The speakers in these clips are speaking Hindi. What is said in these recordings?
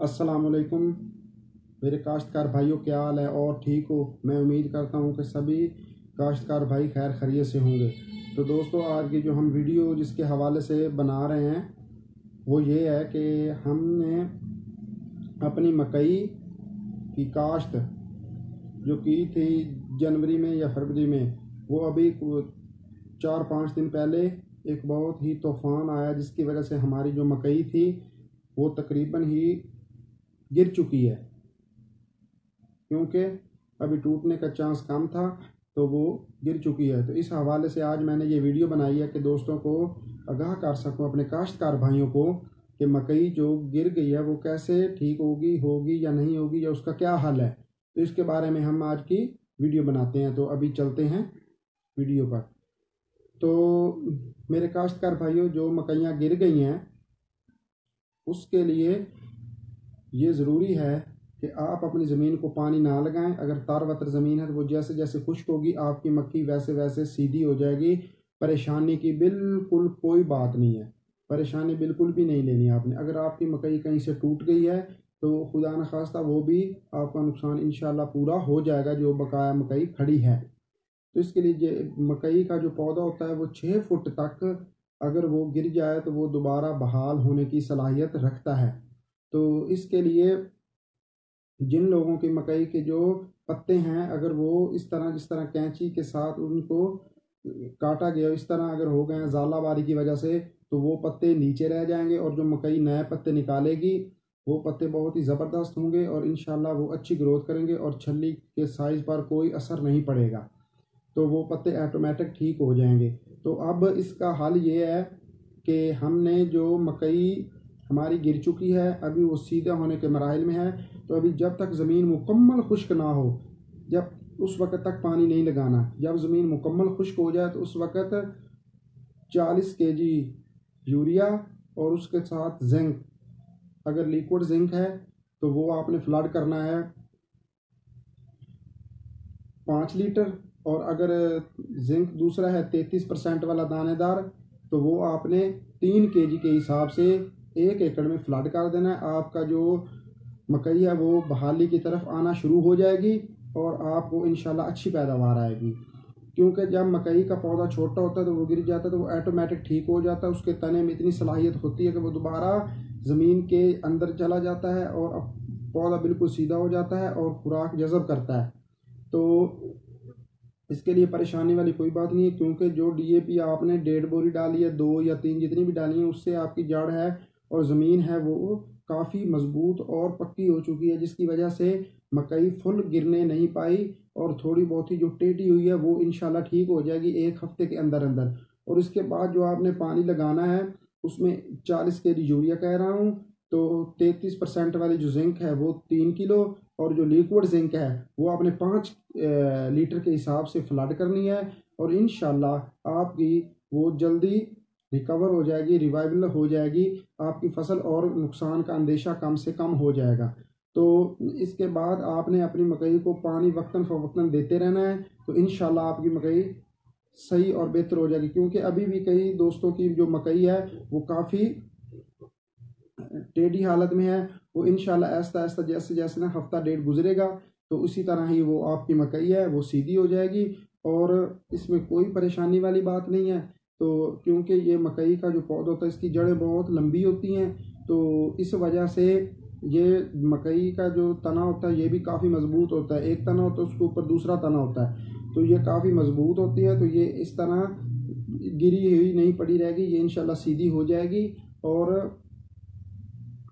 अस्सलाम वालेकुम मेरे काश्तकार भाइयों, क्या हाल है? और ठीक हो? मैं उम्मीद करता हूँ कि सभी काश्तकार भाई खैर खैरियत से होंगे। तो दोस्तों, आज की जो हम वीडियो जिसके हवाले से बना रहे हैं वो ये है कि हमने अपनी मकई की काश्त जो की थी जनवरी में या फरवरी में, वो अभी 4-5 दिन पहले एक बहुत ही तूफ़ान आया जिसकी वजह से हमारी जो मकई थी वो तकरीबन ही गिर चुकी है, क्योंकि अभी टूटने का चांस कम था तो वो गिर चुकी है। तो इस हवाले से आज मैंने ये वीडियो बनाई है कि दोस्तों को आगाह कर सकूं, अपने काश्तकार भाइयों को, कि मकई जो गिर गई है वो कैसे ठीक होगी या नहीं होगी, या उसका क्या हल है। तो इसके बारे में हम आज की वीडियो बनाते हैं। तो अभी चलते हैं वीडियो पर। तो मेरे काश्तकार भाइयों, जो मकइयाँ गिर गई हैं उसके लिए ये ज़रूरी है कि आप अपनी ज़मीन को पानी ना लगाएं। अगर तार वतर ज़मीन है तो वो जैसे जैसे खुश्क होगी आपकी मक्की वैसे वैसे सीधी हो जाएगी। परेशानी की बिल्कुल कोई बात नहीं है, परेशानी बिल्कुल भी नहीं लेनी आपने। अगर आपकी मकई कहीं से टूट गई है तो खुदा न खास्ता वो भी आपका नुकसान इंशाल्लाह पूरा हो जाएगा, जो बकाया मकई खड़ी है। तो इसके लिए मकई का जो पौधा होता है वो 6 फुट तक अगर वो गिर जाए तो वो दोबारा बहाल होने की सलाहियत रखता है। तो इसके लिए जिन लोगों की मकई के जो पत्ते हैं, अगर वो इस तरह जिस तरह कैंची के साथ उनको काटा गया, इस तरह अगर हो गए हैं ज़ालाबारी की वजह से, तो वो पत्ते नीचे रह जाएंगे और जो मकई नए पत्ते निकालेगी वो पत्ते बहुत ही ज़बरदस्त होंगे और इंशाल्लाह वो अच्छी ग्रोथ करेंगे और छल्ली के साइज़ पर कोई असर नहीं पड़ेगा। तो वो पत्ते ऑटोमेटिक ठीक हो जाएंगे। तो अब इसका हल ये है कि हमने जो मकई हमारी गिर चुकी है अभी वो सीधा होने के मराहिल में है, तो अभी जब तक ज़मीन मुकम्मल खुश्क ना हो, जब उस वक़्त तक पानी नहीं लगाना। जब ज़मीन मुकम्मल खुश्क हो जाए तो उस वक़्त 40 kg यूरिया और उसके साथ जिंक, अगर लिक्विड जिंक है तो वो आपने फ्लड करना है 5 लीटर, और अगर जिंक दूसरा है 33% वाला दानेदार तो वो आपने 3 kg के हिसाब से 1 एकड़ में फ्लड कर देना है। आपका जो मकई है वो बहाली की तरफ आना शुरू हो जाएगी और आपको इंशाल्लाह अच्छी पैदावार आएगी। क्योंकि जब मकई का पौधा छोटा होता है तो वो गिर जाता है तो वो ऑटोमेटिक ठीक हो जाता है। उसके तने में इतनी सलाहियत होती है कि वो दोबारा ज़मीन के अंदर चला जाता है और पौधा बिल्कुल सीधा हो जाता है और खुराक जज़ब करता है। तो इसके लिए परेशानी वाली कोई बात नहीं है, क्योंकि जो DAP आपने 1.5 बोरी डाली है, 2 या 3 जितनी भी डाली है, उससे आपकी जड़ है और ज़मीन है वो काफ़ी मजबूत और पक्की हो चुकी है, जिसकी वजह से मकई फुल गिरने नहीं पाई और थोड़ी बहुत ही जो टेढ़ी हुई है वो इंशाल्लाह ठीक हो जाएगी 1 हफ्ते के अंदर अंदर। और इसके बाद जो आपने पानी लगाना है उसमें 40 kg यूरिया कह रहा हूँ, तो 33% वाली जो जिंक है वो 3 किलो और जो लिक्विड जिंक है वो आपने 5 लीटर के हिसाब से फ्लड करनी है और इंशाल्लाह आपकी वो जल्दी रिकवर हो जाएगी, रिवाइवल हो जाएगी आपकी फसल और नुकसान का अंदेशा कम से कम हो जाएगा। तो इसके बाद आपने अपनी मकई को पानी वक्तन फ़वक्तन देते रहना है, तो इंशाल्लाह आपकी मकई सही और बेहतर हो जाएगी। क्योंकि अभी भी कई दोस्तों की जो मकई है वो काफ़ी टेढ़ी हालत में है, वो इंशाल्लाह आहिस्ता आहिस्ता जैसे जैसे ना हफ्ता 1.5 गुजरेगा तो उसी तरह ही वो आपकी मकई है वो सीधी हो जाएगी और इसमें कोई परेशानी वाली बात नहीं है। तो क्योंकि ये मकई का जो पौधा होता है इसकी जड़ें बहुत लंबी होती हैं, तो इस वजह से ये मकई का जो तना होता है ये भी काफ़ी मजबूत होता है। एक तना होता है उसके ऊपर दूसरा तना होता है, तो ये काफ़ी मजबूत होती है। तो ये इस तरह गिरी हुई नहीं पड़ी रहेगी, ये इंशाल्लाह सीधी हो जाएगी और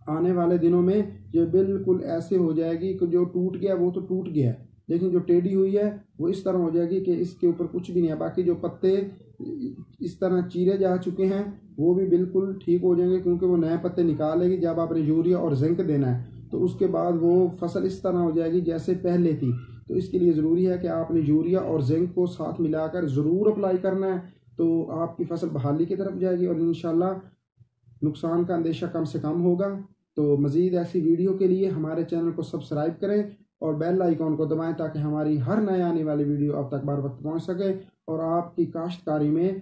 आने वाले दिनों में ये बिल्कुल ऐसे हो जाएगी कि जो टूट गया वो तो टूट गया, लेकिन जो टेढ़ी हुई है वो इस तरह हो जाएगी कि इसके ऊपर कुछ भी नहीं है। बाकी जो पत्ते इस तरह चीरे जा चुके हैं वो भी बिल्कुल ठीक हो जाएंगे, क्योंकि वो नए पत्ते निकालेगी जब आपने यूरिया और जिंक देना है, तो उसके बाद वो फसल इस तरह हो जाएगी जैसे पहले थी। तो इसके लिए ज़रूरी है कि आपने यूरिया और जिंक को साथ मिलाकर ज़रूर अप्लाई करना है, तो आपकी फसल बहाली की तरफ जाएगी और इंशाल्लाह नुकसान का अंदेशा कम से कम होगा। तो मज़ीद ऐसी वीडियो के लिए हमारे चैनल को सब्सक्राइब करें और बेल आइकॉन को दबाएं ताकि हमारी हर नए आने वाली वीडियो आप तक बार वक्त पहुंच सके और आपकी काश्तकारी में